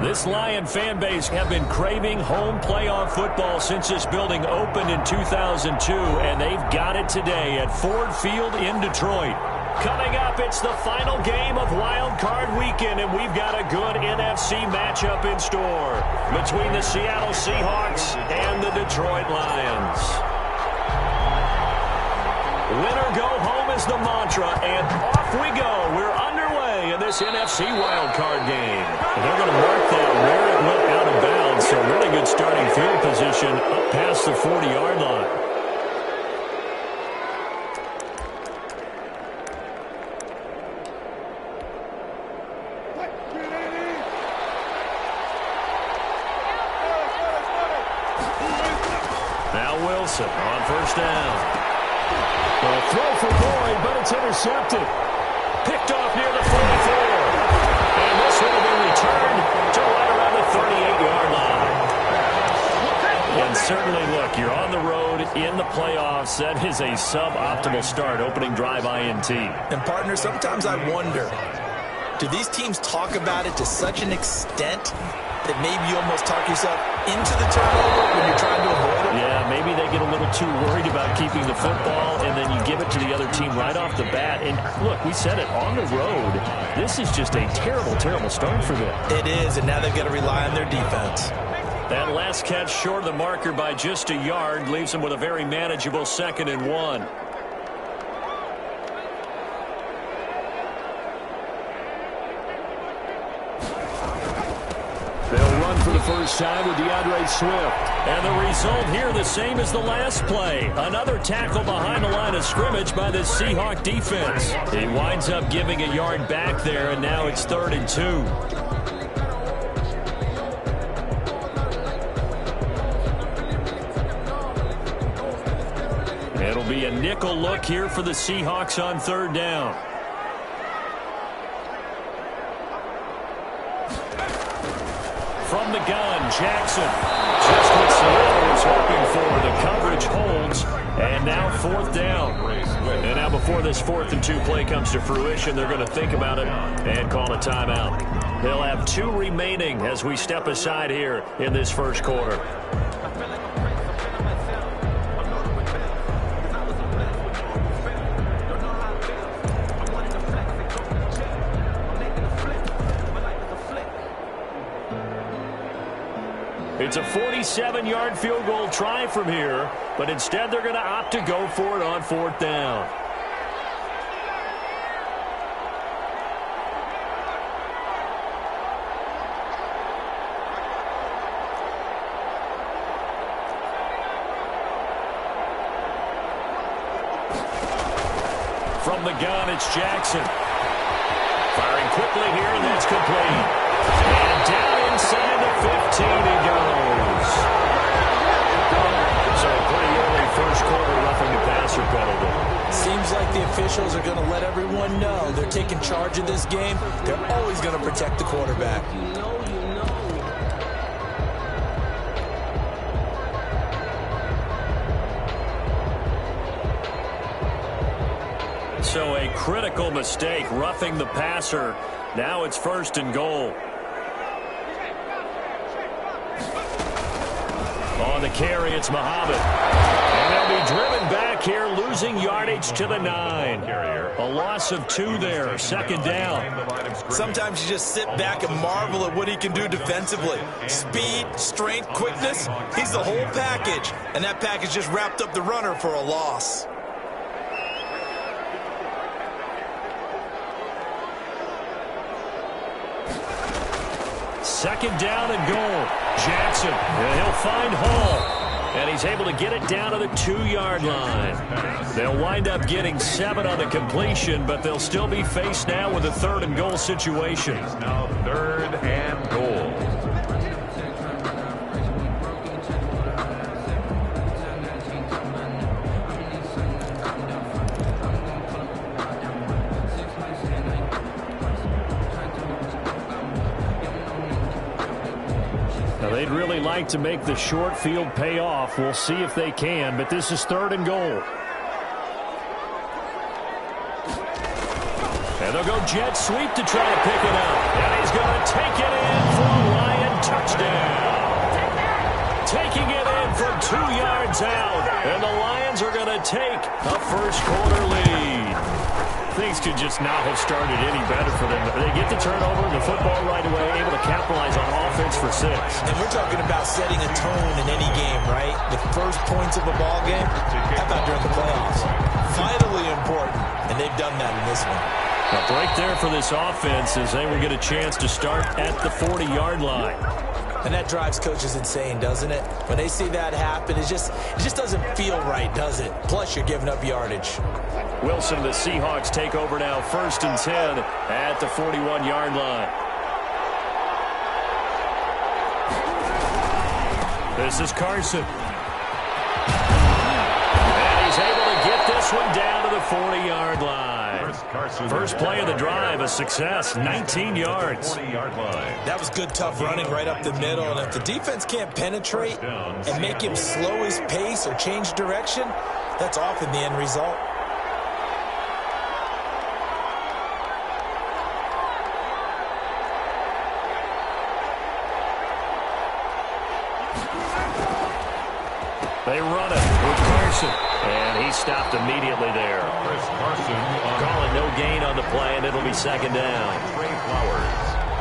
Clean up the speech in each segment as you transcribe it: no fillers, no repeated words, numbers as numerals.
This Lion fan base have been craving home playoff football since this building opened in 2002, and they've got it today at Ford Field in Detroit. Coming up, it's the final game of Wild Card Weekend, and we've got a good NFC matchup in store between the Seattle Seahawks and the Detroit Lions. Winner go home is the mantra, and off we go. We're underway in this NFC wildcard game. They're going to mark that where it went out of bounds, so really good starting field position up past the 40-yard line. Now Wilson on first down. A throw for Boyd, but it's intercepted. Picked off near the 44. And this one will be returned to right around the 38-yard line. And certainly, look, you're on the road in the playoffs. That is a suboptimal start, opening drive INT. And, partner, sometimes I wonder, do these teams talk about it to such an extent that maybe you almost talk yourself into the turnover when you're trying to avoid it? Yeah, maybe they get a little too worried about keeping the football, and then you give it to the other team right off the bat. And look, we said it, on the road, this is just a terrible, terrible start for them. It is, and now they've got to rely on their defense. That last catch short of the marker by just a yard leaves them with a very manageable 2nd and 1. They'll run for the first time with DeAndre Swift. And the result here the same as the last play. Another tackle behind the line of scrimmage by the Seahawk defense. He winds up giving a yard back there, and now it's 3rd and 2. It'll be a nickel look here for the Seahawks on 3rd down. From the gun, Jackson. Just what Seattle was hoping for. The coverage holds, and now 4th down. And now before this 4th and 2 play comes to fruition, they're going to think about it and call a timeout. They'll have 2 remaining as we step aside here in this first quarter. It's a 47-yard field goal try from here, but instead they're going to opt to go for it on 4th down. From the gun, it's Jackson. Firing quickly here, and that's complete. And down inside the 15 he goes. So a pretty early first quarter roughing the passer penalty. Seems like the officials are going to let everyone know they're taking charge of this game. They're always going to protect the quarterback. So a critical mistake, roughing the passer. Now it's 1st and goal. On the carry, it's Muhammad. And they'll be driven back here, losing yardage to the 9. A loss of 2 there, 2nd down. Sometimes you just sit back and marvel at what he can do defensively. Speed, strength, quickness, he's the whole package. And that package just wrapped up the runner for a loss. Second down and goal. Jackson, and he'll find Hall. And he's able to get it down to the 2-yard line. They'll wind up getting 7 on the completion, but they'll still be faced now with a 3rd and goal situation. Now 3rd and goal. They'd really like to make the short field pay off. We'll see if they can, but this is 3rd and goal. And they'll go jet sweep to try to pick it up. And he's going to take it in for a Lions touchdown. Taking it in from 2 yards out. And the Lions are going to take a first-quarter lead. Things could just not have started any better for them. They get the turnover, the football right away, able to capitalize on offense for 6. And we're talking about setting a tone in any game, right? The first points of a ball game, how about during the playoffs? Vitally important, and they've done that in this one. A break there for this offense as they will get a chance to start at the 40-yard line. And that drives coaches insane, doesn't it? When they see that happen, it just doesn't feel right, does it? Plus, you're giving up yardage. Wilson, the Seahawks take over now, 1st and 10 at the 41-yard line. This is Carson. And he's able to get this one down to the 40-yard line. First play of the drive, a success, 19 yards. That was good, tough running right up the middle. And if the defense can't penetrate and make him slow his pace or change direction, that's often the end result. They run it with Carson, and he stopped immediately there. Calling no gain on the play, and it'll be 2nd down.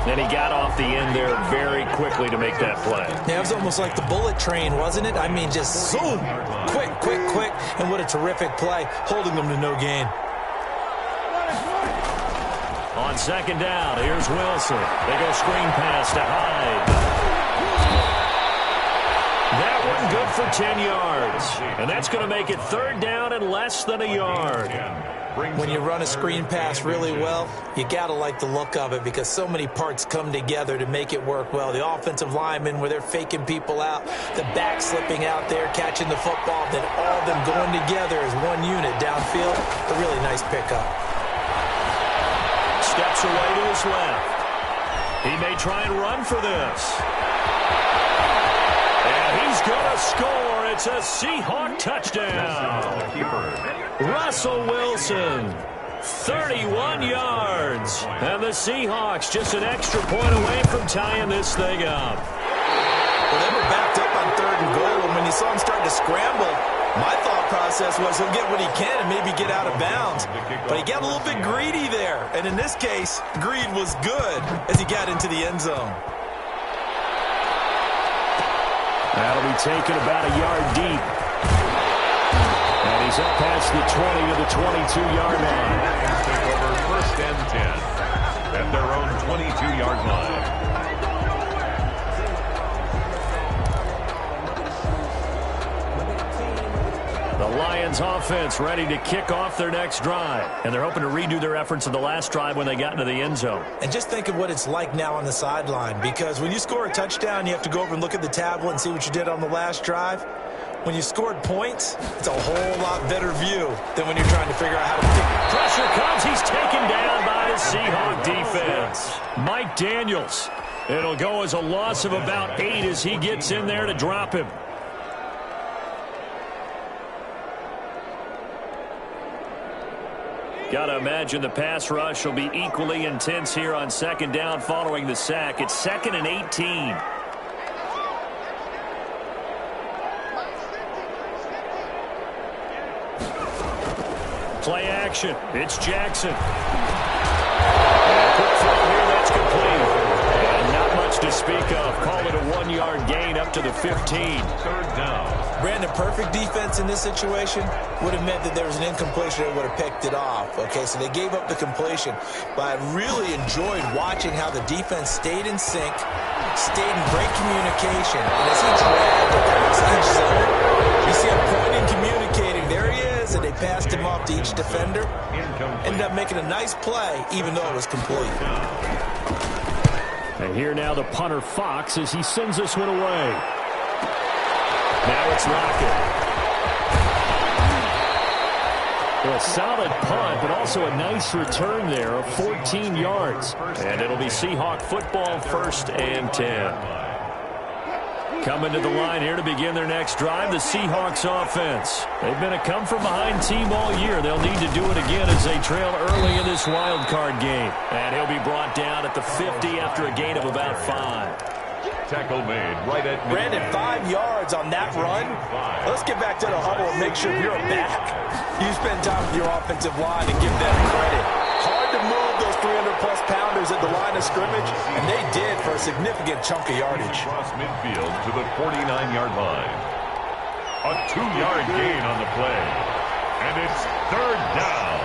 And he got off the end there very quickly to make that play. Yeah, it was almost like the bullet train, wasn't it? I mean, just zoom, quick, and what a terrific play, holding them to no gain. On 2nd down, here's Wilson. They go screen pass to Hyde. That one good for 10 yards. And that's going to make it 3rd down and less than a yard. When you run a screen pass really well, you got to like the look of it because so many parts come together to make it work well. The offensive linemen where they're faking people out, the back slipping out there, catching the football, then all of them going together as one unit downfield. A really nice pickup. Steps away to his left. He may try and run for this. And he's going to score. It's a Seahawk touchdown. Russell Wilson, 31 yards. And the Seahawks just an extra point away from tying this thing up. Well, they were backed up on 3rd and goal, and when you saw him start to scramble, my thought process was he'll get what he can and maybe get out of bounds. But he got a little bit greedy there. And in this case, greed was good as he got into the end zone. That'll be taken about a yard deep. And he's up past the 20 to the 22-yard line. Take over 1st and 10 at their own 22-yard line. The Lions offense ready to kick off their next drive. And they're hoping to redo their efforts in the last drive when they got into the end zone. And just think of what it's like now on the sideline, because when you score a touchdown, you have to go over and look at the tablet and see what you did on the last drive. When you scored points, it's a whole lot better view than when you're trying to figure out how to pick. Pressure comes. He's taken down by the Seahawk defense. Mike Daniels. It'll go as a loss of about 8 as he gets in there to drop him. Got to imagine the pass rush will be equally intense here on 2nd down following the sack. It's 2nd and 18. Play action. It's Jackson. And quick throw here, that's complete. And not much to speak of. Call it a 1-yard gain up to the 15. 3rd down. Brandon, perfect defense in this situation would have meant that there was an incompletion that would have picked it off. Okay, so they gave up the completion. But I really enjoyed watching how the defense stayed in sync, stayed in great communication. And as he dragged across each zone, you see him pointing, communicating. There he is, and they passed him off to each defender. Ended up making a nice play, even though it was complete. And here now the punter Fox as he sends this one away. Now it's Lockett. Well, a solid punt, but also a nice return there of 14 yards. And it'll be Seahawk football, 1st and 10. Coming to the line here to begin their next drive, the Seahawks offense. They've been a come-from-behind team all year. They'll need to do it again as they trail early in this wild card game. And he'll be brought down at the 50 after a gain of about 5. tackle made right at Brandon, 5 yards on that run. Let's get back to the huddle and make sure you're back. You spend time with your offensive line and give them credit. Hard to move those 300-plus pounders at the line of scrimmage, and they did for a significant chunk of yardage. Across midfield to the 49-yard line. A 2-yard gain on the play. And it's 3rd down.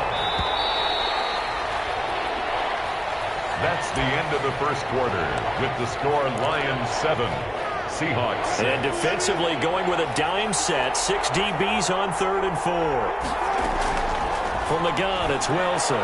That's the end of the first quarter with the score Lions 7, Seahawks 6. And defensively going with a dime set. 6 DBs on 3rd and 4. From the gun, it's Wilson.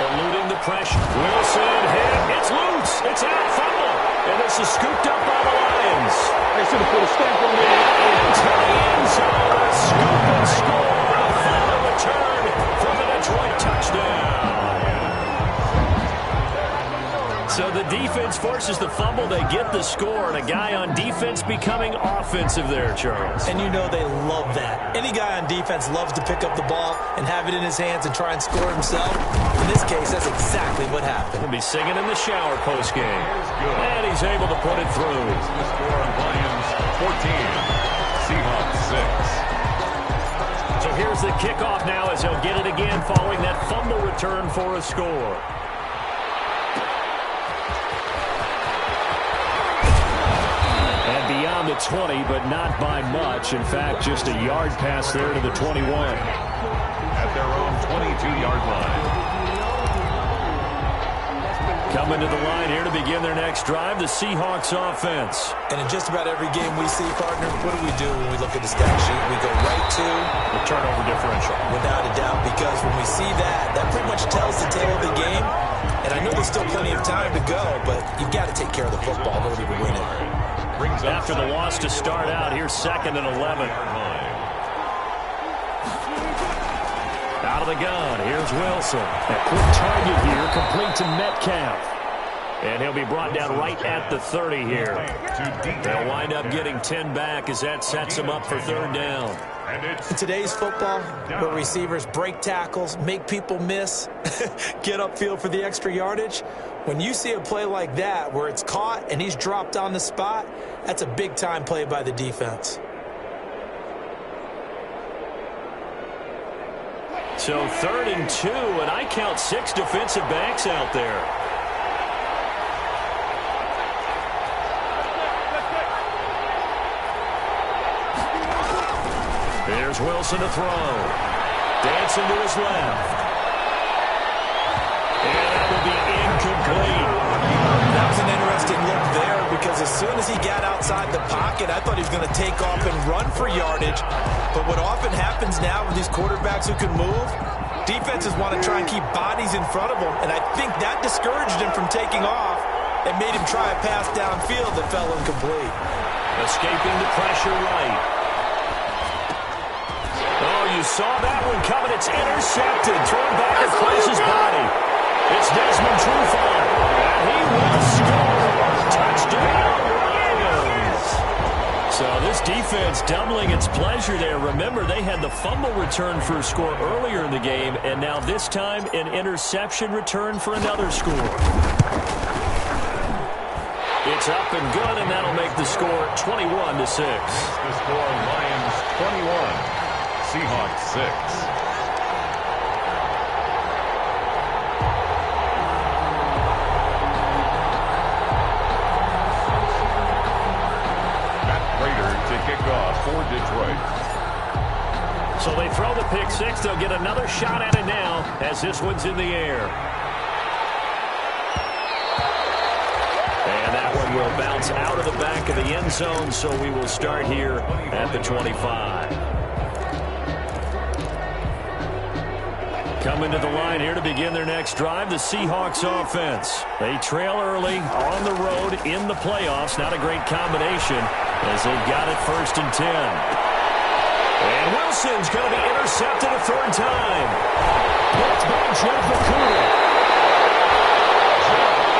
Eluding the pressure. Wilson hit. It's loose. It's out. Fumble. And this is scooped up by the Lions. They should have put a stamp on it. Into the end zone. A scoop and score. A final return from the Detroit touchdown. So the defense forces the fumble. They get the score. And a guy on defense becoming offensive there, Charles. And you know they love that. Any guy on defense loves to pick up the ball and have it in his hands and try and score himself. In this case, that's exactly what happened. He'll be singing in the shower postgame. And he's able to put it through. The score Lions 14, Seahawks 6. So here's the kickoff now as he'll get it again following that fumble return for a score. And beyond the 20, but not by much. In fact, just a yard pass there to the 21. At their own 22-yard line. Coming to the line here to begin their next drive, the Seahawks offense. And in just about every game we see, partner, what do when we look at the stat sheet? We go right to the turnover differential. Without a doubt, because when we see that, that pretty much tells the tale of the game. And I know there's still plenty of time to go, but you've got to take care of the football in order to win it. After the loss to start out, here's 2nd and 11. Out of the gun, here's Wilson. A quick target here, complete to Metcalf. And he'll be brought down right at the 30 here. They'll wind up getting 10 back as that sets them up for 3rd down. In today's football, where receivers break tackles, make people miss, get upfield for the extra yardage, when you see a play like that where it's caught and he's dropped on the spot, that's a big-time play by the defense. So 3rd and 2, and I count 6 defensive backs out there. There's Wilson to throw. Dancing to his left. And that will be incomplete. That was an interesting look there because as soon as he got outside the pocket, I thought he was going to take off and run for yardage. But what often happens now with these quarterbacks who can move, defenses want to try and keep bodies in front of them, and I think that discouraged him from taking off and made him try a pass downfield that fell incomplete. Escaping the pressure right. Oh, you saw that one coming. It's intercepted. Thrown back across his body. It's Desmond Trufant. And he will score. Touchdown, Lions. So this defense doubling its pleasure there. Remember, they had the fumble return for a score earlier in the game, and now this time an interception return for another score. It's up and good, and that'll make the score 21-6. The score Lions 21. Seahawks 6. Matt Prater to kick off for Detroit. So they throw the pick six. They'll get another shot at it now as this one's in the air. And that one will bounce out of the back of the end zone, so we will start here at the 25. Coming to the line here to begin their next drive, the Seahawks offense. They trail early on the road in the playoffs. Not a great combination as they've got it 1st and 10. And Wilson's going to be intercepted a 3rd time. That's by Jeff Okudah.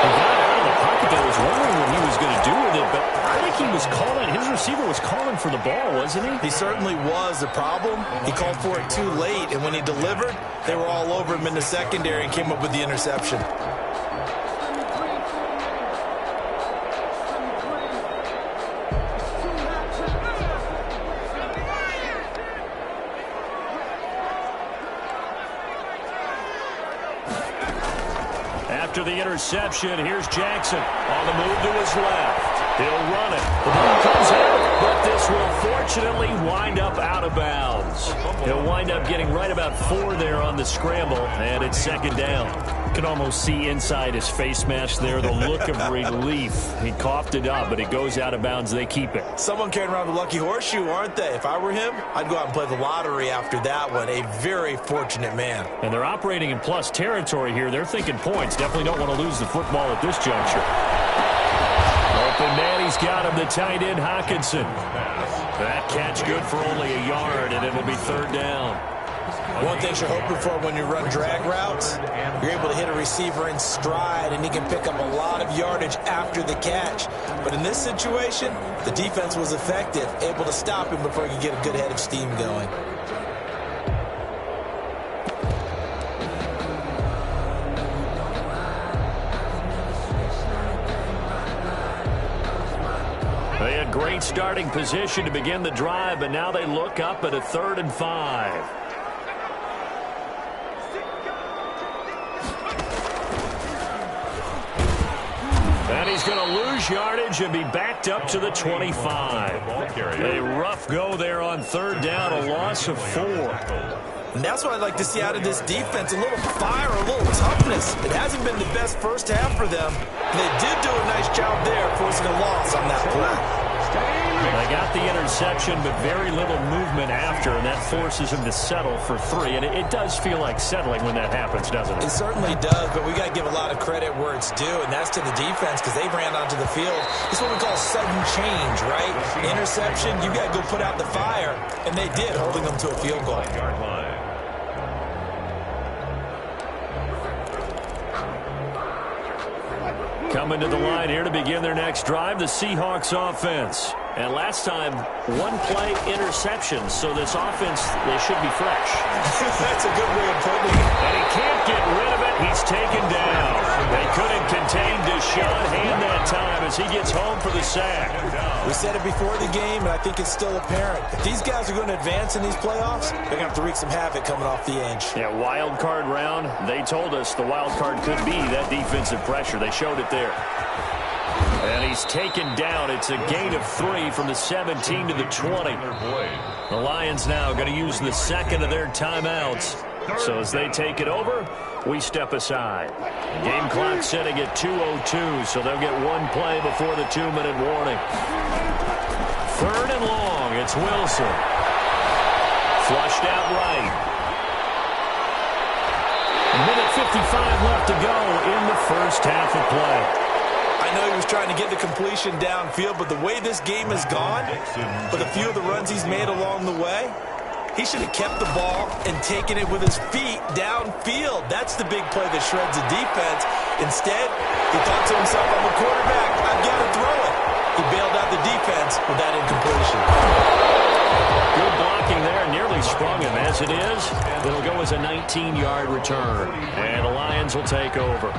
He got out of the pocket there. I was wondering what he was going to do with it, but I think he was calling. His receiver was calling for the ball, wasn't he? He certainly was. The problem, he called for it too late, and when he delivered, they were all over him in the secondary and came up with the interception. after the interception. Here's Jackson on the move to his left. He'll run it. The ball comes out, but this will fortunately wind up out of bounds. He'll wind up getting right about 4 there on the scramble, and it's second down. You can almost see inside his face mask there the look of relief. He coughed it up, but it goes out of bounds. They keep it. Someone carrying around the lucky horseshoe, aren't they? If I were him, I'd go out and play the lottery after that one. A very fortunate man. And they're operating in plus territory here. They're thinking points. Definitely don't want to lose the football at this juncture. Open man, he's got him, the tight end, Hawkinson. That catch good for only a yard, and it'll be third down. One thing you're hoping for when you run drag routes, you're able to hit a receiver in stride, and he can pick up a lot of yardage after the catch. But in this situation, the defense was effective, able to stop him before he could get a good head of steam going. They had great starting position to begin the drive, but now they look up at a 3rd and 5. And he's going to lose yardage and be backed up to the 25. A rough go there on 3rd down, a loss of 4. And that's what I'd like to see out of this defense, a little fire, a little toughness. It hasn't been the best first half for them. They did do a nice job there, forcing a loss on that play. They got the interception, but very little movement after, and that forces him to settle for 3. And it does feel like settling when that happens, doesn't it? It certainly does, but we got to give a lot of credit where it's due, and that's to the defense because they ran onto the field. It's what we call sudden change, right? Interception, you got to go put out the fire, and they did, holding them to a field goal. Coming to the line here to begin their next drive, the Seahawks offense. And last time, 1-play interception, so this offense, they should be fresh. That's a good way of putting it. And he can't get rid of it. He's taken down. They couldn't contain Deshaun Hand that time as he gets home for the sack. We said it before the game, and I think it's still apparent. If these guys are going to advance in these playoffs, they're going to have to wreak some havoc coming off the edge. Yeah, wild card round. They told us the wild card could be that defensive pressure. They showed it there. And he's taken down. It's a gain of 3 from the 17 to the 20. The Lions now going to use the second of their timeouts. So as they take it over, we step aside. Game clock setting at 2:02, so they'll get 1 play before the 2-minute warning. 3rd and long, it's Wilson. Flushed out right. Minute 55 left to go in the first half of play. I know he was trying to get the completion downfield, but the way this game has gone, with a few of the runs he's made along the way, he should have kept the ball and taken it with his feet downfield. That's the big play that shreds the defense. Instead, he thought to himself, I'm a quarterback, I've got to throw it. He bailed out the defense with that incompletion. Good blocking there, nearly sprung him. As it is, it'll go as a 19-yard return, and the Lions will take over.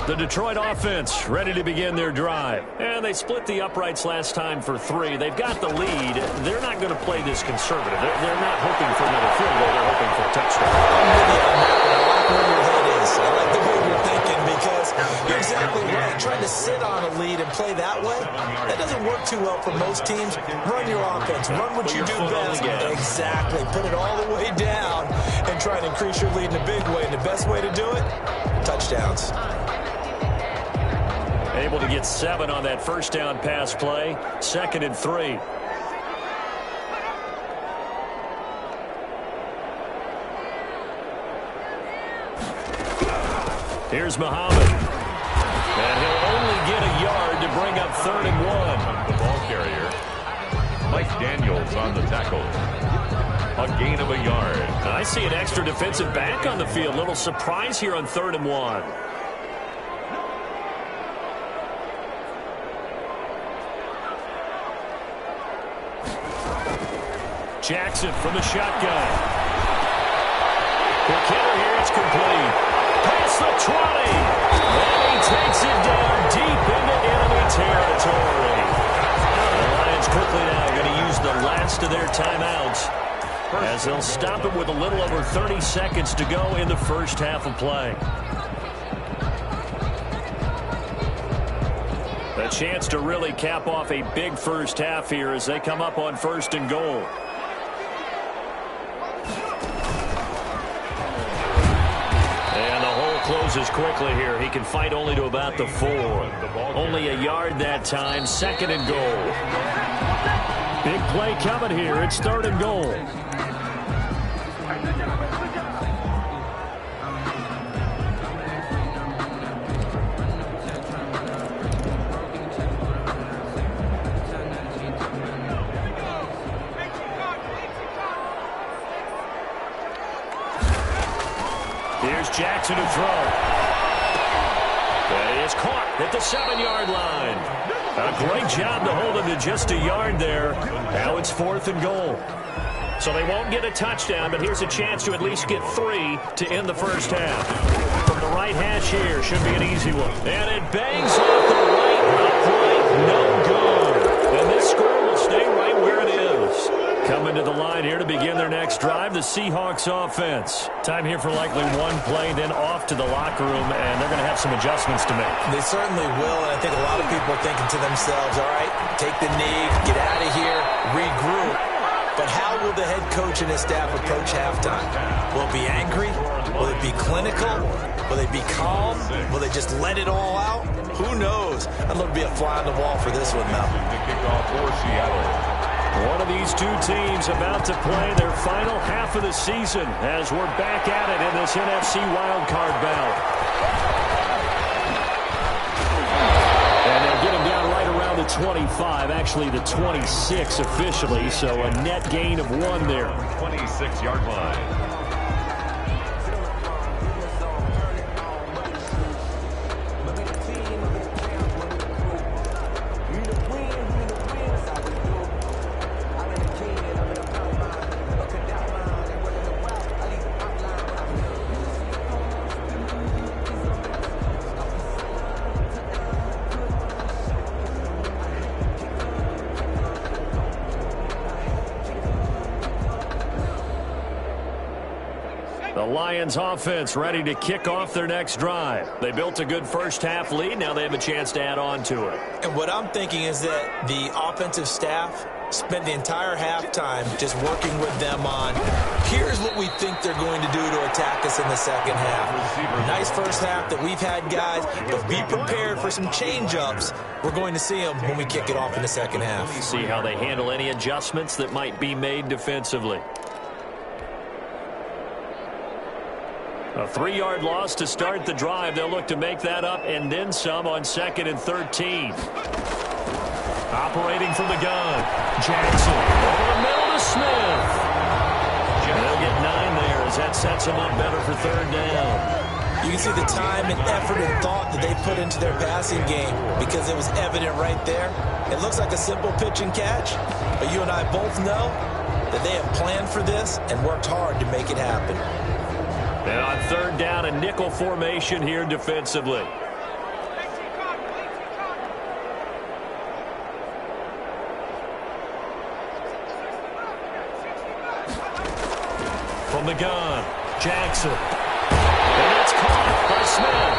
The Detroit offense ready to begin their drive. And they split the uprights last time for 3. They've got the lead. They're not going to play this conservative. They're not hoping for another field goal. They're hoping for a touchdown. I'm with you on that one. I like where your head is. I like the way you're thinking because you're exactly right. Trying to sit on a lead and play that way, that doesn't work too well for most teams. Run your offense. Run what you do best. Exactly. Put it all the way down and try and increase your lead in a big way. And the best way to do it, touchdowns. Able to get 7 on that first down pass play. 2nd and 3. Here's Muhammad. And he'll only get a yard to bring up 3rd and 1. The ball carrier, Mike Daniels on the tackle. A gain of a yard. I see an extra defensive back on the field. Little surprise here on 3rd and 1. Jackson from the shotgun. Quick hitter here, it's complete. Past the 20. And he takes it down deep into enemy territory. The Lions quickly now going to use the last of their timeouts as they'll stop it with a little over 30 seconds to go in the first half of play. A chance to really cap off a big first half here as they come up on 1st and goal. And the hole closes quickly here. He can fight only to about the 4. Only a yard that time. 2nd and goal. Big play coming here. It's 3rd and goal. Here's Jackson to throw. That is caught at the 7-yard line. A great job to hold him to just a yard there. Now it's 4th and goal. So they won't get a touchdown, but here's a chance to at least get 3 to end the first half. From the right hash here, should be an easy one. And it bangs off the right upright. No good. And this score will stay right where it is. Coming to the line here to begin their next drive, the Seahawks offense. Time here for likely one play, then off to the locker room, and they're going to have some adjustments to make. They certainly will, and I think a lot of people are thinking to themselves, all right, take the knee, get out of here, regroup. But how will the head coach and his staff approach halftime? Will it be angry? Will it be clinical? Will they be calm? Will they just let it all out? Who knows? I'd love to be a fly on the wall for this one, Mel. The kickoff for Seattle. One of these two teams about to play their final half of the season as we're back at it in this NFC wildcard bout. And they'll get him down right around the 25, actually the 26 officially, so a net gain of 1 there. 26-yard line. The Lions offense ready to kick off their next drive. They built a good first half lead. Now they have a chance to add on to it. And what I'm thinking is that the offensive staff spent the entire halftime just working with them on, here's what we think they're going to do to attack us in the second half. Nice first half that we've had, guys, but be prepared for some change-ups. We're going to see them when we kick it off in the second half. See how they handle any adjustments that might be made defensively. A 3-yard loss to start the drive. They'll look to make that up and then some on 2nd and 13. Operating from the gun. Jackson over the middle to Smith. They'll get 9 there as that sets them up better for 3rd down. You can see the time and effort and thought that they put into their passing game because it was evident right there. It looks like a simple pitch and catch, but you and I both know that they have planned for this and worked hard to make it happen. And on 3rd down, a nickel formation here defensively. From the gun, Jackson. And it's caught by Smith.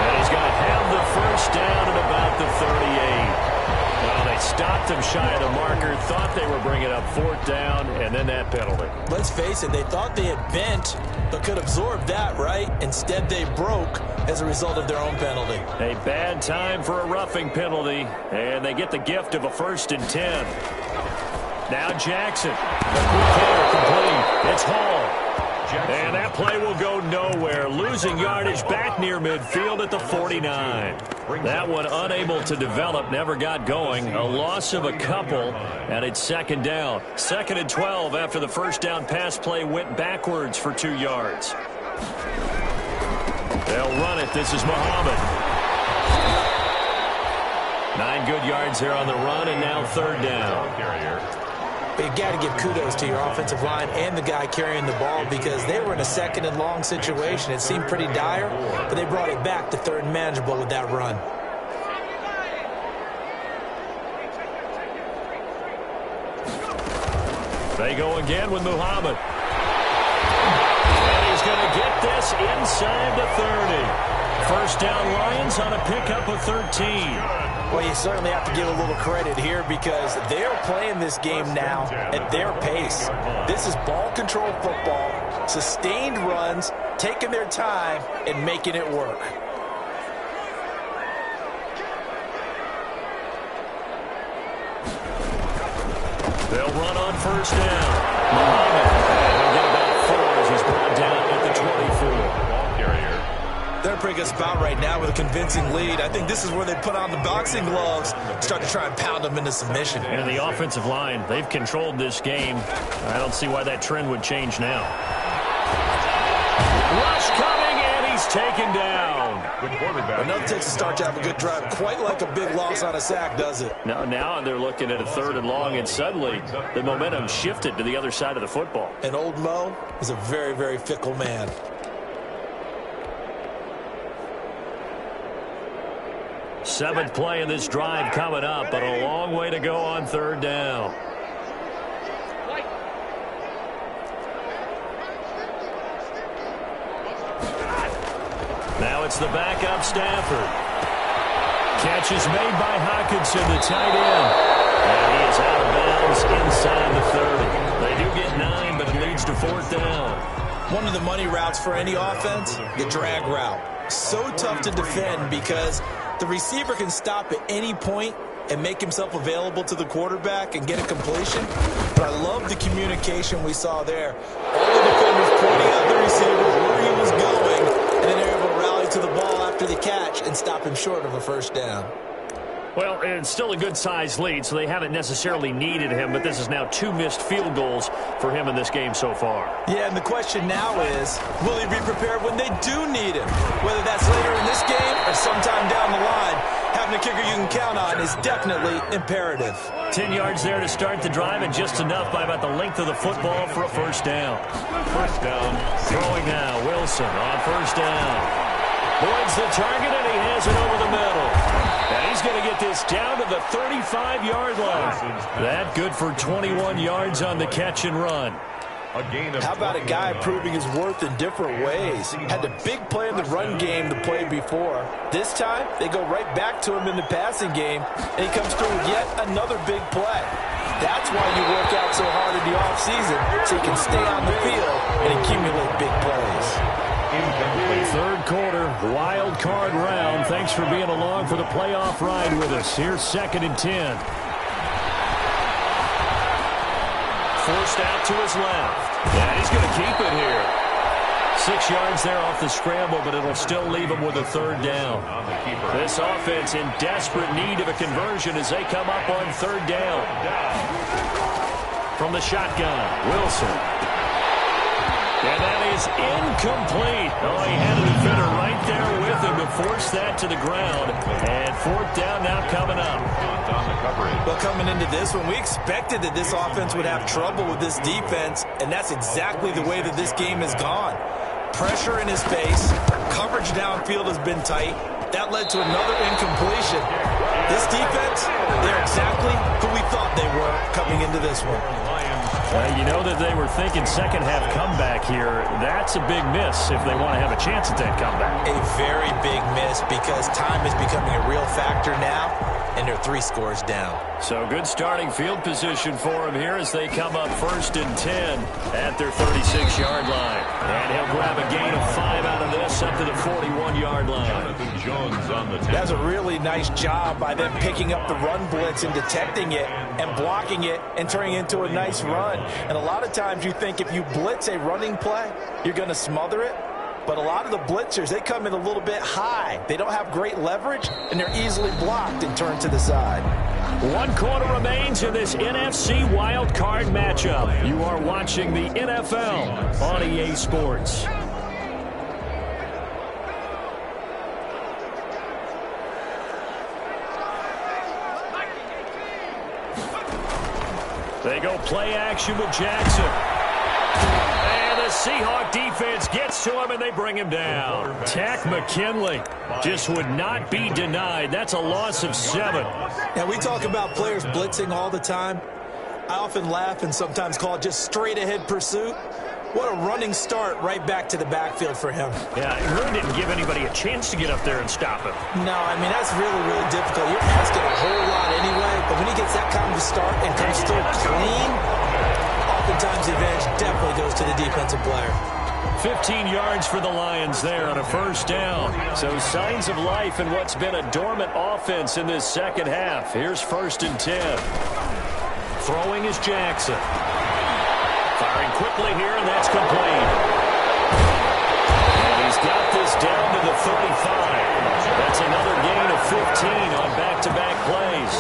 And he's going to have the first down at about the 38. Well, they stopped him shy of the marker, thought they were bringing up 4th down, and then that penalty. Let's face it, they thought they had bent, but could absorb that, right? Instead, they broke as a result of their own penalty. A bad time for a roughing penalty, and they get the gift of a 1st and 10. Now Jackson. The quick hitter complete. It's Hall. And that play will go nowhere. Losing yardage back near midfield at the 49. That one unable to develop, never got going. A loss of a couple, and it's 2nd down. 2nd and 12 after the first down pass play went backwards for 2 yards. They'll run it. This is Muhammad. 9 good yards there on the run, and now 3rd down. You got to give kudos to your offensive line and the guy carrying the ball because they were in a second and long situation. It seemed pretty dire, but they brought it back to third and manageable with that run. They go again with Muhammad. And he's going to get this inside the 30. First down Lions on a pickup of 13. Well, you certainly have to give a little credit here because they're playing this game now at their pace. This is ball control football, sustained runs, taking their time, and making it work. They'll run on first down. Muhammad will get about 4 as he's brought down at the 24. Ball carrier. They're a pretty good spot right now with a convincing lead. I think this is where they put on the boxing gloves, start to try and pound them into submission. And the offensive line, they've controlled this game. I don't see why that trend would change now. Rush coming, and he's taken down. Another takes a start to have a good drive. Quite like a big loss on a sack, does it? Now they're looking at a third and long, and suddenly the momentum shifted to the other side of the football. And old Mo is a very, very fickle man. Seventh play in this drive coming up, but a long way to go on third down. Now it's the backup Stafford. Catch is made by Hockenson, the tight end. And he is out of bounds inside the 30. They do get 9, but it leads to fourth down. One of the money routes for any offense, the drag route. So tough to defend because the receiver can stop at any point and make himself available to the quarterback and get a completion. But I love the communication we saw there. All the defenders pointing out the receiver where he was going, and then they're able to rally to the ball after the catch and stop him short of a first down. Well, it's still a good-sized lead, so they haven't necessarily needed him, but this is now 2 missed field goals for him in this game so far. Yeah, and the question now is, will he be prepared when they do need him? Whether that's later in this game or sometime down the line, having a kicker you can count on is definitely imperative. 10 yards there to start the drive, and just enough by about the length of the football for a first down. First down. Throwing now, Wilson on first down. Boyd's the target, and he has it over the middle. And he's going to get this down to the 35-yard line. That good for 21 yards on the catch and run. How about a guy proving his worth in different ways? Had the big play in the run game to play before. This time, they go right back to him in the passing game, and he comes through with yet another big play. That's why you work out so hard in the offseason, so you can stay on the field and accumulate big plays. Third quarter, wild card round. Thanks for being along for the playoff ride with us. Here's 2nd and 10. Forced out to his left. Yeah, he's going to keep it here. 6 yards there off the scramble, but it'll still leave him with a third down. This offense in desperate need of a conversion as they come up on third down. From the shotgun, Wilson. And that is incomplete. Oh, he had a defender right there with him to force that to the ground. And fourth down now coming up. Well, coming into this one, we expected that this offense would have trouble with this defense, and that's exactly the way that this game has gone. Pressure in his face. Coverage downfield has been tight. That led to another incompletion. This defense, they're exactly who we thought they were coming into this one. You know that they were thinking second half comeback here. That's a big miss if they want to have a chance at that comeback. A very big miss because time is becoming a real factor now, and they're 3 scores down. So good starting field position for him here as they come up 1st and 10 at their 36-yard line. And he'll grab a gain of 5 out of this up to the 41-yard line. That's a really nice job by them picking up the run blitz and detecting it and blocking it and turning it into a nice run. And a lot of times you think if you blitz a running play, you're going to smother it. But a lot of the blitzers, they come in a little bit high. They don't have great leverage, and they're easily blocked and turned to the side. 1 quarter remains in this NFC Wild Card matchup. You are watching the NFL on EA Sports. They go Play action with Jackson. And the Seahawk defense gets to him, and they bring him down. Tack McKinley just would not be denied. That's a loss of 7. Now, we talk about players blitzing all the time. I often laugh and sometimes call it just straight-ahead pursuit. What a running start right back to the backfield for him. Yeah, it really didn't give anybody a chance to get up there and stop him. No, I mean, that's really, really difficult. You're asking a whole lot anyway, but when he gets that kind of a start and comes through clean, oftentimes the advantage definitely goes to the defensive player. 15 yards for the Lions there on a first down. So signs of life in what's been a dormant offense in this second half. Here's 1st and 10. Throwing is Jackson. Firing quickly here, and that's complete. And he's got this down to the 35. That's another gain of 15 on back-to-back plays.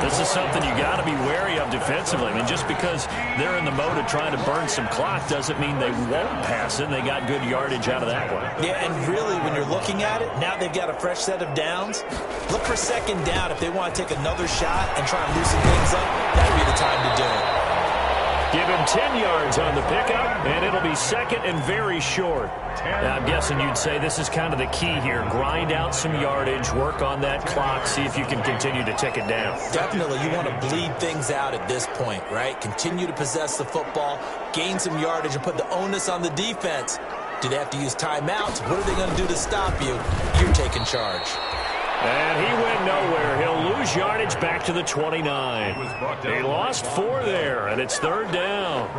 This is something you got to be wary of defensively. I mean, just because they're in the mode of trying to burn some clock doesn't mean they won't pass it. They got good yardage out of that one. Yeah, and really, when you're looking at it, now they've got a fresh set of downs. Look for 2nd down if they want to take another shot and try and loosen things up. That'd be the time to do it. Give him 10 yards on the pickup, and it'll be 2nd and very short. Now, I'm guessing you'd say this is kind of the key here. Grind out some yardage, work on that clock, see if you can continue to tick it down. Definitely. You want to bleed things out at this point, right? Continue to possess the football, gain some yardage, and put the onus on the defense. Do they have to use timeouts? What are they going to do to stop you? You're taking charge. And he went nowhere. He'll lose yardage back to the 29. He lost 4 there, and it's 3rd down.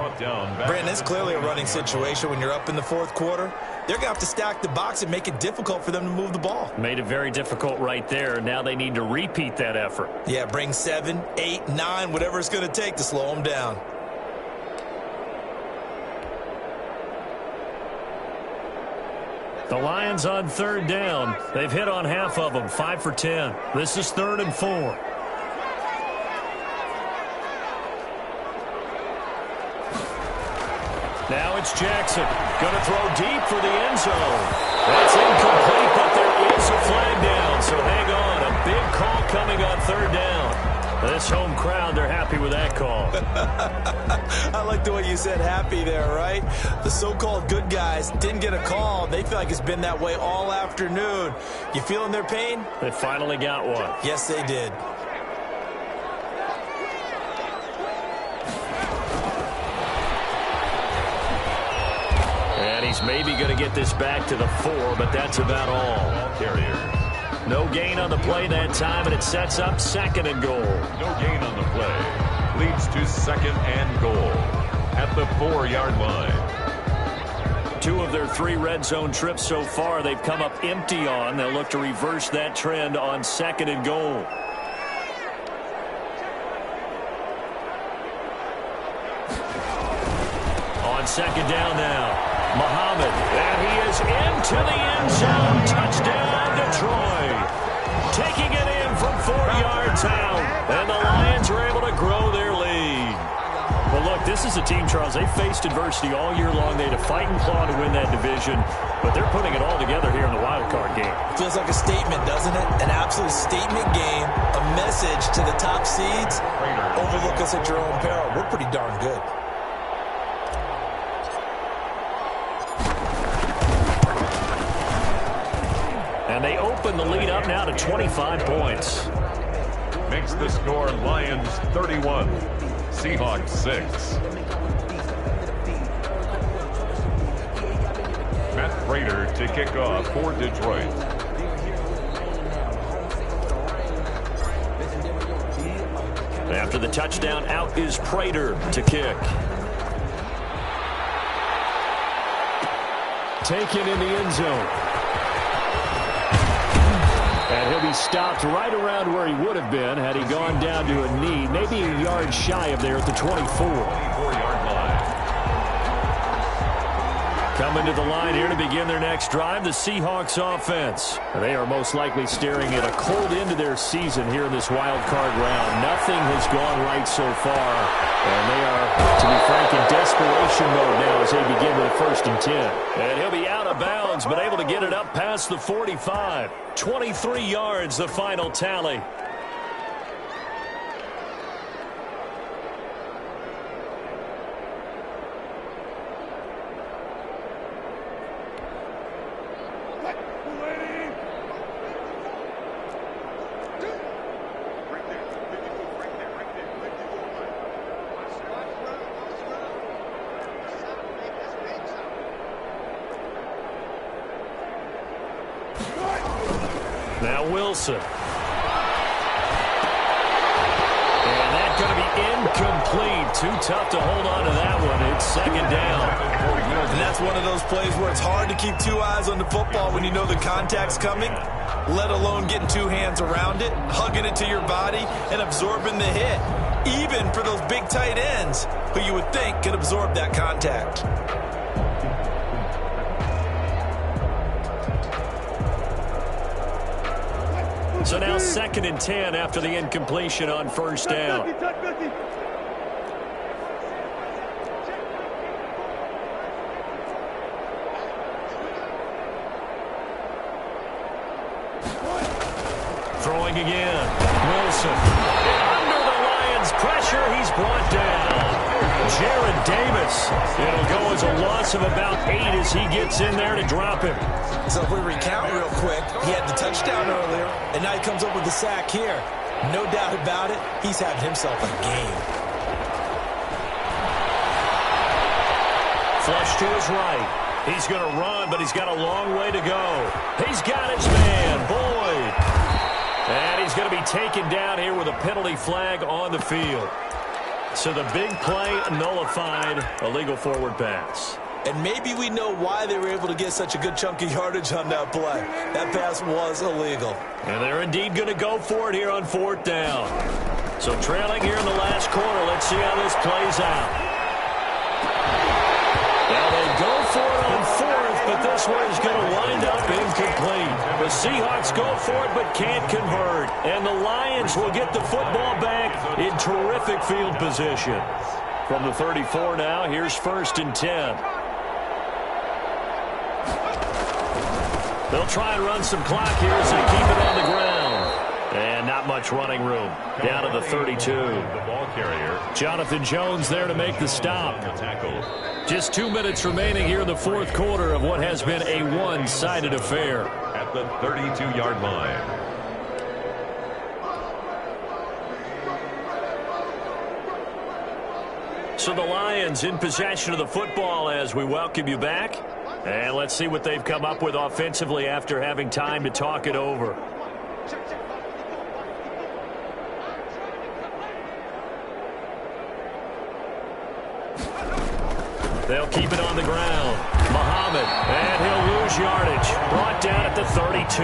Brandon, it's clearly a running situation when you're up in the 4th quarter. They're going to have to stack the box and make it difficult for them to move the ball. Made it very difficult right there. Now they need to repeat that effort. Yeah, bring 7, 8, 9, whatever it's going to take to slow them down. The Lions on 3rd down. They've hit on half of them, 5 for 10. This is 3rd and 4. Now it's Jackson. Going to throw deep for the end zone. That's incomplete, but there is a flag down. So hang on. A big call coming on 3rd down. This home crowd, they're happy with that call. I like the way you said happy there, right? The so-called good guys didn't get a call. They feel like it's been that way all afternoon. You feeling their pain? They finally got one. Yes, they did. And he's maybe going to get this back to the 4, but that's about all. Carriers. No gain on the play that time, and it sets up 2nd and goal. No gain on the play. Leads to 2nd and goal at the 4-yard line. 2 of their 3 red zone trips so far, they've come up empty on. They'll look to reverse that trend on 2nd and goal. On 2nd down now. Muhammad, and he is into the end zone. Touchdown, Detroit. Taking it in from 4 yards out, and the Lions are able to grow their lead. Well, look, this is a team, Charles. They faced adversity all year long. They had to fight and claw to win that division, but they're putting it all together here in the wild card game. Feels like a statement, doesn't it? An absolute statement game, a message to the top seeds. Overlook us at your own peril. We're pretty darn good. And they open the lead up now to 25 points. Makes the score Lions 31, Seahawks 6. Matt Prater to kick off for Detroit. After the touchdown, out is Prater to kick. Taken in the end zone. And he'll be stopped right around where he would have been had he gone down to a knee, maybe a yard shy of there at the 24. 24-yard line. Coming to the line here to begin their next drive, the Seahawks offense. They are most likely staring at a cold end to their season here in this wild card round. Nothing has gone right so far, and they are, to be frank, in desperation mode now as they begin with a 1st and 10. And he'll be out of bounds, but able to get it up past the 45. 23 yards, the final tally. Now Wilson. And that's going to be incomplete. Too tough to hold on to that one. It's second down. And that's one of those plays where it's hard to keep two eyes on the football when you know the contact's coming, let alone getting two hands around it, hugging it to your body, and absorbing the hit. Even for those big tight ends who you would think could absorb that contact. So now 2nd and 10 after the incompletion on first down. Throwing again. Wilson. And under the Lions' pressure, he's brought down. Jared Davis. It'll go as a loss of about 8 as he gets in there to drop him. So if we recount real quick, he had the touchdown earlier, and now he comes up with the sack here. No doubt about it, he's having himself a game. Flush to his right. He's going to run, but he's got a long way to go. He's got his man, Boyd. And he's going to be taken down here with a penalty flag on the field. So the big play nullified, illegal forward pass. And maybe we know why they were able to get such a good chunk of yardage on that play. That pass was illegal. And they're indeed going to go for it here on 4th down. So trailing here in the last quarter, let's see how this plays out. Now they go for it on 4th, but this one is going to wind up incomplete. The Seahawks go for it but can't convert. And the Lions will get the football back in terrific field position. From the 34 now, here's 1st and 10. They'll try and run some clock here as they keep it on the ground. And not much running room. Down to the 32. The ball carrier. Jonathan Jones there to make the stop. Just 2 minutes remaining here in the 4th quarter of what has been a one-sided affair. At the 32-yard line. So the Lions in possession of the football as we welcome you back. And let's see what they've come up with offensively after having time to talk it over. They'll keep it on the ground. Muhammad, and he'll lose yardage. Brought down at the 32.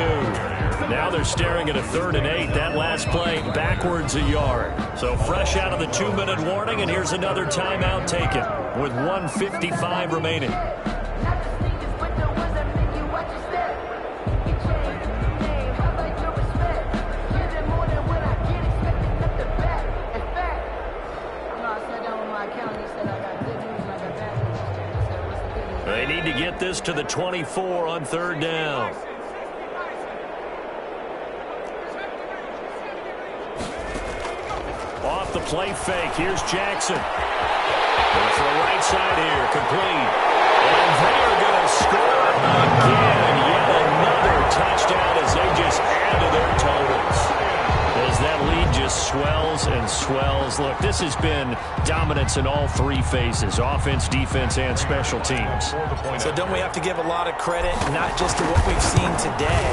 Now they're staring at a 3rd and 8. That last play backwards a yard. So fresh out of the 2-minute warning, and here's another timeout taken with 1:55 remaining. They need to get this to the 24 on 3rd down. Off the play fake. Here's Jackson. Going for the right side here. Complete. And they're going to score again. Yet another touchdown as they just add to their totals. As that lead just swells and swells. Look, this has been dominance in all 3 phases. Offense, defense, and special teams. So don't we have to give a lot of credit, not just to what we've seen today,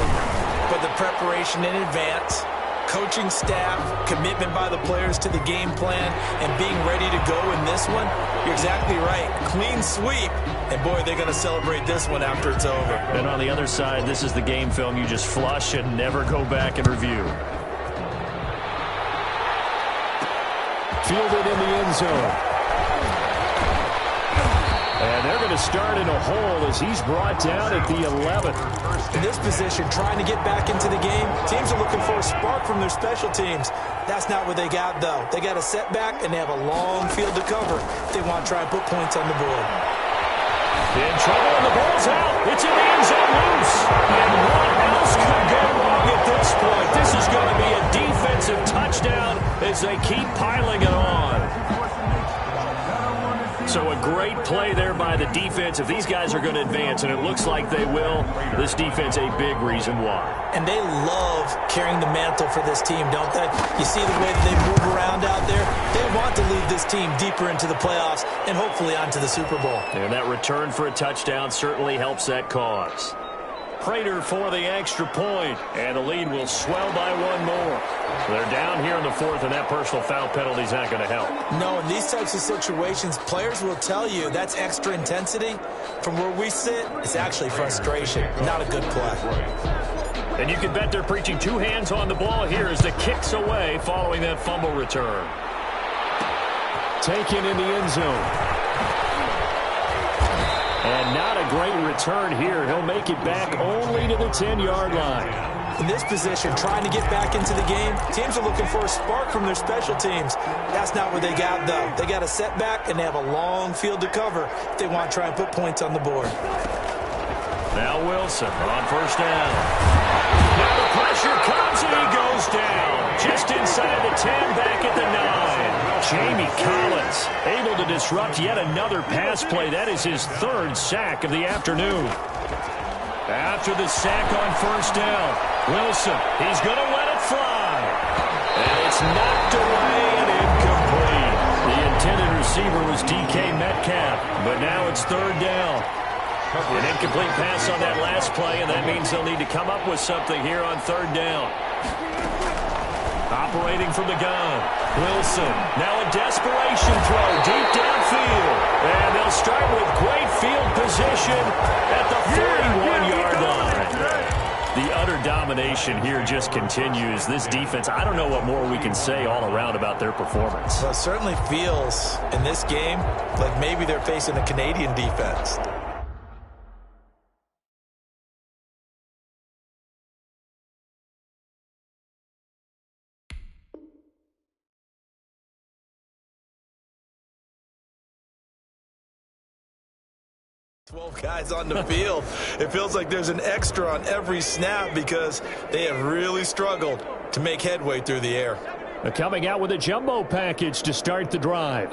but the preparation in advance, coaching staff, commitment by the players to the game plan, and being ready to go in this one? You're exactly right. Clean sweep. And, boy, they're going to celebrate this one after it's over. And on the other side, this is the game film you just flush and never go back and review. Fielded in the end zone. And they're going to start in a hole as he's brought down at the 11th. In this position, trying to get back into the game, teams are looking for a spark from their special teams. That's not what they got, though. They got a setback, and they have a long field to cover if they want to try and put points on the board. In trouble, and the ball's out. It's in the end zone loose. And what else could go wrong at this point? This is going to be a defensive touchdown as they keep piling it on. So a great play there by the defense. If these guys are going to advance, and it looks like they will, this defense a big reason why. And they love carrying the mantle for this team, don't they? You see the way that they move around out there? They want to lead this team deeper into the playoffs and hopefully onto the Super Bowl. And that return for a touchdown certainly helps that cause. Prater for the extra point, and the lead will swell by one more. So they're down here in the fourth, and that personal foul penalty is not going to help. No, in these types of situations, players will tell you that's extra intensity. From where we sit, it's actually frustration, not a good play. And you can bet they're preaching two hands on the ball here as the kick's away following that fumble return. Taken in the end zone. And not a great return here. He'll make it back only to the 10-yard line. In this position, trying to get back into the game, teams are looking for a spark from their special teams. That's not what they got, though. They got a setback, and they have a long field to cover if they want to try and put points on the board. Now Wilson on first down. Now the pressure comes, and he goes down. Just inside the 10, back at the 9. Jamie Collins able to disrupt yet another pass play. That is his third sack of the afternoon. After the sack on first down, Wilson, he's going to let it fly. And it's knocked away and incomplete. The intended receiver was DK Metcalf, but now it's third down. An incomplete pass on that last play, and that means they'll need to come up with something here on third down. Operating from the gun, Wilson. Now a desperation throw deep downfield. And they'll start with great field position at the 41-yard line. The utter domination here just continues. This defense, I don't know what more we can say all around about their performance. Well, it certainly feels in this game like maybe they're facing a Canadian defense. 12 guys on the field. It feels like there's an extra on every snap because they have really struggled to make headway through the air. They're coming out with a jumbo package to start the drive.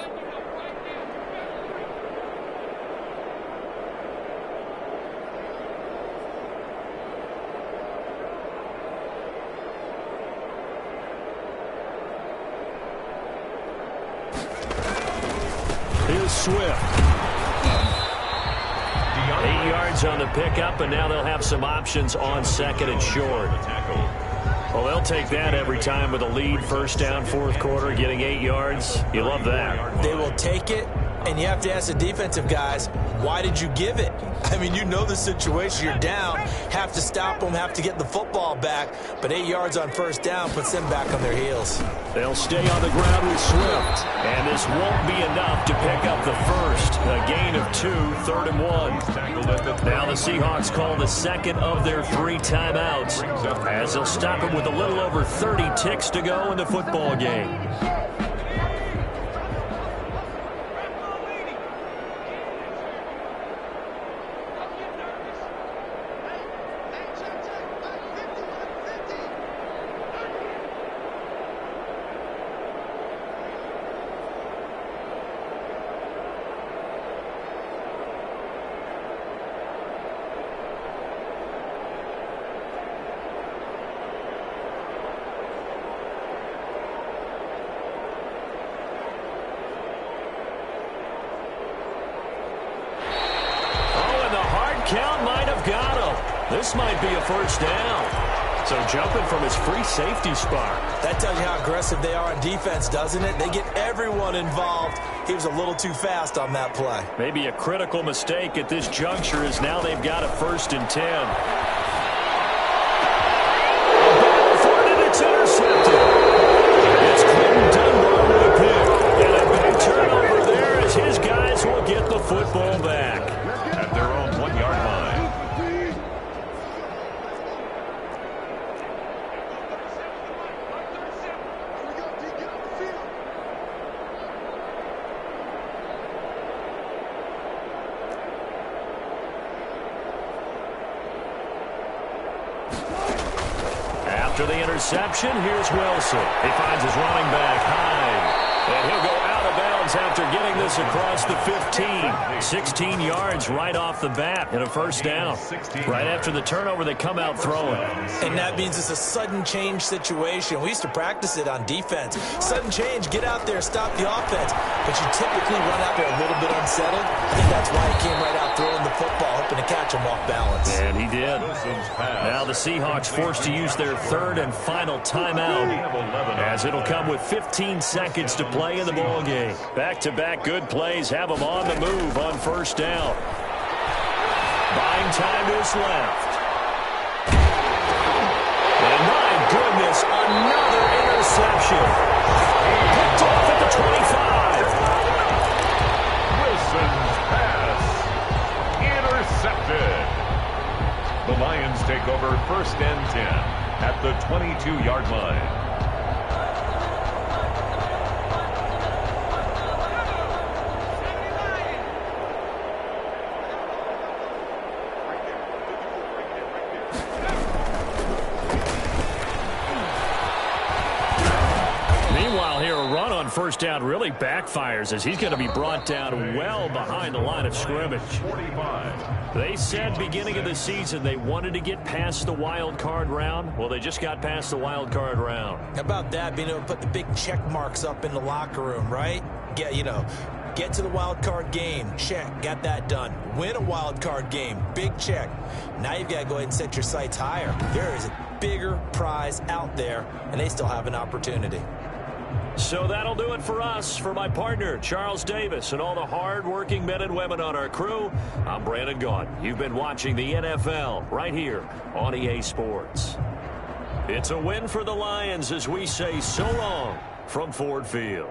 Here's Swift. 8 yards on the pickup, and now they'll have some options on second and short. Well, they'll take that every time with a lead, first down, fourth quarter, getting 8 yards. You love that. They will take it, and you have to ask the defensive guys, why did you give it? I mean, you know the situation. You're down, have to stop them, have to get the football back, but 8 yards on first down puts them back on their heels. They'll stay on the ground with Swift, and this won't be enough to pick up the first. A gain of 2, 3rd and 1. Now the Seahawks call the second of their 3 timeouts, as they'll stop it with a little over 30 ticks to go in the football game. Count might have got him. This might be a first down. So jumping from his free safety spot. That tells you how aggressive they are on defense, doesn't it? They get everyone involved. He was a little too fast on that play. Maybe a critical mistake at this juncture as now they've got a 1st and 10. It's intercepted. It's Clinton Dunbar with a pick. And a big turnover there as his guys will get the football back. At their own 1-yard line. After the interception, here's Wilson. He finds his running back, Hyde. And he'll go out of bounds after getting this across the 15. 16 yards right off the bat and a first down. Right after the turnover, they come out throwing. And that means it's a sudden change situation. We used to practice it on defense. Sudden change, get out there, stop the offense. But you typically run out there a little bit unsettled. I think that's why he came right out throwing the football, hoping to catch him off balance. And he did. Now the Seahawks forced to use their third and final timeout, as it'll come with 15 seconds to play in the ballgame. Back-to-back good plays have them on the move on first down. Buying time to his left. And my goodness, another interception. Picked off at the 25. Wilson's pass intercepted. The Lions take over first and 10 at the 22-yard line. First down really backfires as he's going to be brought down well behind the line of scrimmage. 45. They said beginning of the season they wanted to get past the wild card round. Well, they just got past the wild card round. How about that, being able to put the big check marks up in the locker room, right? Get to the wild card game, check, got that done. Win a wild card game, big check. Now you've got to go ahead and set your sights higher. There is a bigger prize out there, and they still have an opportunity. So that'll do it for us. For my partner, Charles Davis, and all the hard-working men and women on our crew, I'm Brandon Gaudin. You've been watching the NFL right here on EA Sports. It's a win for the Lions as we say so long from Ford Field.